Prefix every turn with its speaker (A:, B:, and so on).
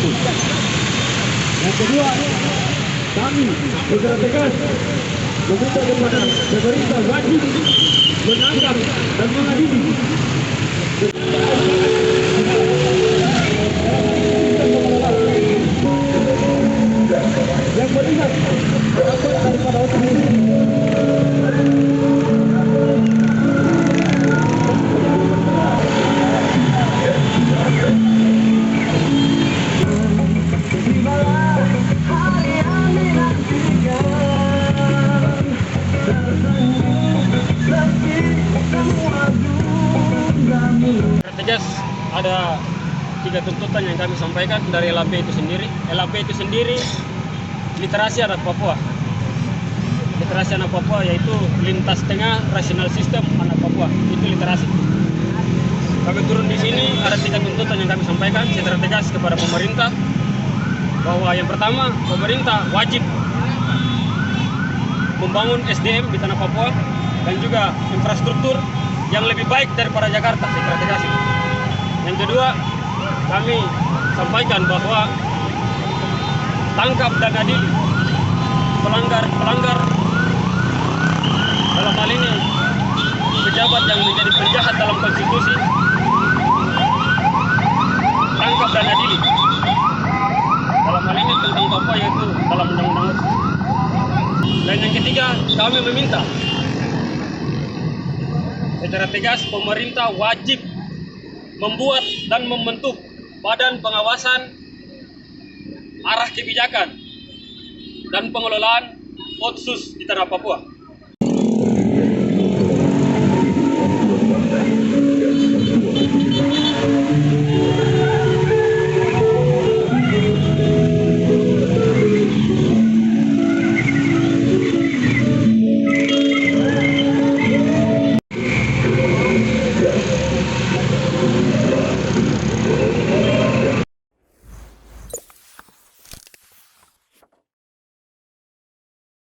A: Yang kedua, kami secara tegas meminta kepada pemerintah wajib menangkap dan mengadili yang melihat dampak daripada otak ini.
B: Tegas ada 3 tuntutan yang kami sampaikan dari LAP itu sendiri. LAP itu sendiri literasi anak Papua. Literasi anak Papua yaitu lintas tengah rasional sistem anak Papua. Itu literasi. Kami turun di sini ada 3 tuntutan yang kami sampaikan secara tegas kepada pemerintah, bahwa yang pertama, pemerintah wajib membangun SDM di tanah Papua dan juga infrastruktur yang lebih baik daripada Jakarta secara tegas. Yang kedua, kami sampaikan bahwa tangkap dan adili pelanggar dalam hal ini pejabat yang menjadi penjahat dalam konstitusi, tangkap dan adili dalam hal ini tentang Papua, yaitu dalam undang-undang otsus. Dan yang ketiga, kami meminta secara tegas pemerintah wajib membuat dan membentuk badan pengawasan arah kebijakan dan pengelolaan otsus di tanah Papua.